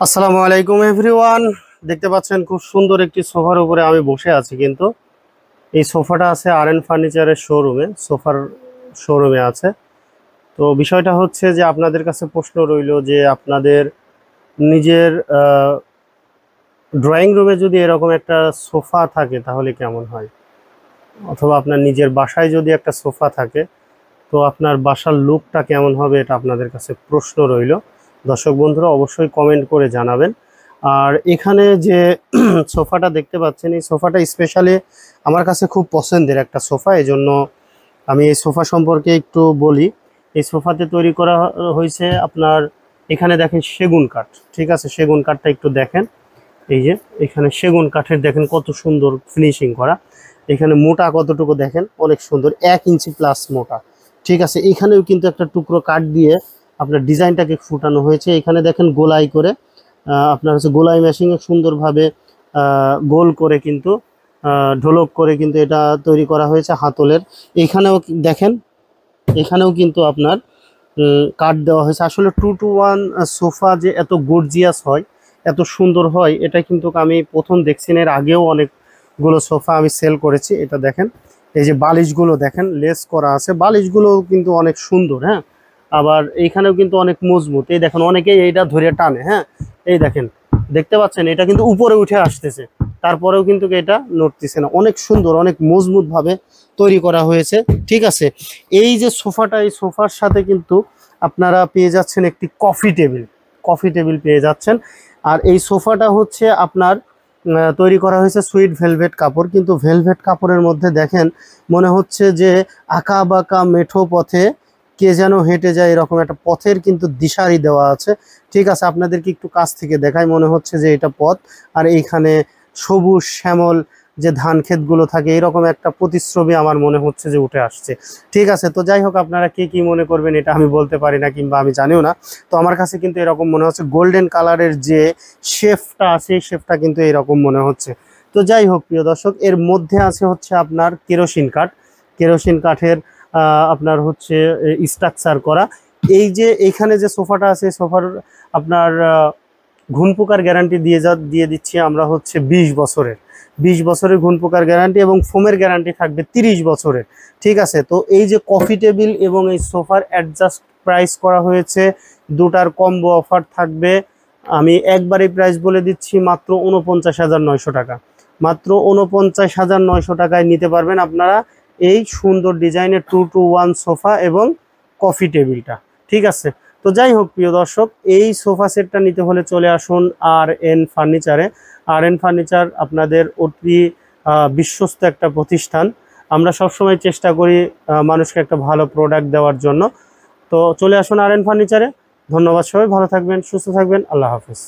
আসসালামু আলাইকুম এভরিওয়ান। দেখতে পাচ্ছেন খুব সুন্দর একটি সোফার উপরে আমি বসে আছি, কিন্তু এই সোফাটা আছে আর.এন ফার্নিচারের সোফার শোরুমে আছে। তো বিষয়টা হচ্ছে যে আপনাদের কাছে প্রশ্ন রইল যে আপনাদের নিজের ড্রয়িং রুমে যদি এরকম একটা সোফা থাকে তাহলে কেমন হয়, অথবা আপনার নিজের বাসায় যদি একটা সোফা থাকে তো আপনার বাসার লুকটা কেমন হবে, এটা আপনাদের কাছে প্রশ্ন রইল। দর্শক বন্ধুরা অবশ্যই কমেন্ট করে জানাবেন। আর এখানে যে সোফাটা দেখতে পাচ্ছেন, এই সোফাটা স্পেশালি আমার কাছে খুব পছন্দের একটা সোফা, এই জন্য আমি এই সোফা সম্পর্কে একটু বলি। এই সোফাতে তৈরি করা হয়েছে আপনার, এখানে দেখেন সেগুন কাঠ, ঠিক আছে, সেগুন কাঠটা একটু দেখেন। এই যে এখানে সেগুন কাঠের দেখেন কত সুন্দর ফিনিশিং করা। এখানে মোটা কতটুকু দেখেন, অনেক সুন্দর, 1 ইঞ্চি প্লাস মোটা, ঠিক আছে। এখানেও কিন্তু একটা টুকরো কাঠ দিয়ে আপনার ডিজাইনটাকে ফুটানো হয়েছে। এখানে দেখেন গোলাই করে আপনার হচ্ছে গোলাই মেশিনে সুন্দরভাবে গোল করে কিন্তু ঢোলক করে কিন্তু এটা তৈরি করা হয়েছে হাতলের। এখানেও দেখেন, এখানেও কিন্তু আপনার কাঠ দেওয়া হয়েছে। আসলে 2-to-1 সোফা যে এত গর্জিয়াস হয়, এত সুন্দর হয়, এটা কিন্তু আমি প্রথম দেখছি না। এর আগেও অনেকগুলো সোফা আমি সেল করেছি। এটা দেখেন, এই যে বালিশগুলো দেখেন লেস করা আছে, বালিশগুলো কিন্তু অনেক সুন্দর। হ্যাঁ, আবার এইখানেও কিন্তু অনেক মজবুত। এই দেখেন অনেকেই এইটা ধরে টানে। হ্যাঁ, এই দেখেন, দেখতে পাচ্ছেন এটা কিন্তু উপরে উঠে আসতেছে, তারপরেও কিন্তু এটা নড়তেছে না। অনেক সুন্দর, অনেক মজবুত ভাবে তৈরি করা হয়েছে, ঠিক আছে। এই যে সোফাটা, এই সোফার সাথে কিন্তু আপনারা পেয়ে যাচ্ছেন একটি কফি টেবিল পেয়ে যাচ্ছেন। আর এই সোফাটা হচ্ছে আপনার তৈরি করা হয়েছে সুইট ভেলভেট কাপড়, কিন্তু ভেলভেট কাপড়ের মধ্যে দেখেন মনে হচ্ছে যে আঁকা বাঁকা মেঠো পথে কে যেন হেঁটে যায়, এরকম একটা পথের কিন্তু দিশারি দেওয়া আছে, ঠিক আছে। আপনাদেরকে একটু কাছ থেকে দেখাই, মনে হচ্ছে যে এটা পথ, আর এইখানে সবুজ শ্যামল যে ধান ক্ষেতগুলো থাকে এরকম একটা প্রতিচ্ছবি আমার মনে হচ্ছে যে উঠে আসছে, ঠিক আছে। তো যাই হোক, আপনারা কে কি মনে করবেন এটা আমি বলতে পারি না, কিংবা আমি জানিও না। তো আমার কাছে কিন্তু এরকম মনে হচ্ছে, গোল্ডেন কালারের যে শেফটা আছে এই শেফটা কিন্তু এরকম মনে হচ্ছে। তো যাই হোক প্রিয় দর্শক, এর মধ্যে আছে হচ্ছে আপনার কেরোসিন কাঠের আপনার হচ্ছে স্ট্রাকচার করা। এই যে এইখানে যে সোফাটা আছে, সোফার আপনার ঘুণ পোকার গ্যারান্টি দিয়ে দিচ্ছি আমরা হচ্ছে 20 বছরের ঘুণ পোকার গ্যারান্টি, এবং ফোমের গ্যারান্টি থাকবে 30 বছরের, ঠিক আছে। তো এই যে কফি টেবিল এবং এই সোফার অ্যাডজাস্ট প্রাইস করা হয়েছে, দুটার কম্বো অফার থাকবে। আমি একবারই প্রাইস বলে দিচ্ছি, মাত্র 49,900 টাকা। মাত্র 49,900 টাকায় নিতে পারবেন আপনারা এই সুন্দর ডিজাইনের 2-to-1 সোফা এবং কফি টেবিলটা, ঠিক আছে। তো যাই হোক প্রিয় দর্শক, এই সোফা সেটটা নিতে হলে চলে আসুন আর.এন ফার্নিচারে। আর.এন ফার্নিচার আপনাদের অতি বিশ্বস্ত একটা প্রতিষ্ঠান। আমরা সবসময় চেষ্টা করি মানুষকে একটা ভালো প্রোডাক্ট দেওয়ার জন্য। তো চলে আসুন আর.এন ফার্নিচারে। ধন্যবাদ, সবাই ভালো থাকবেন, সুস্থ থাকবেন, আল্লাহ হাফেজ।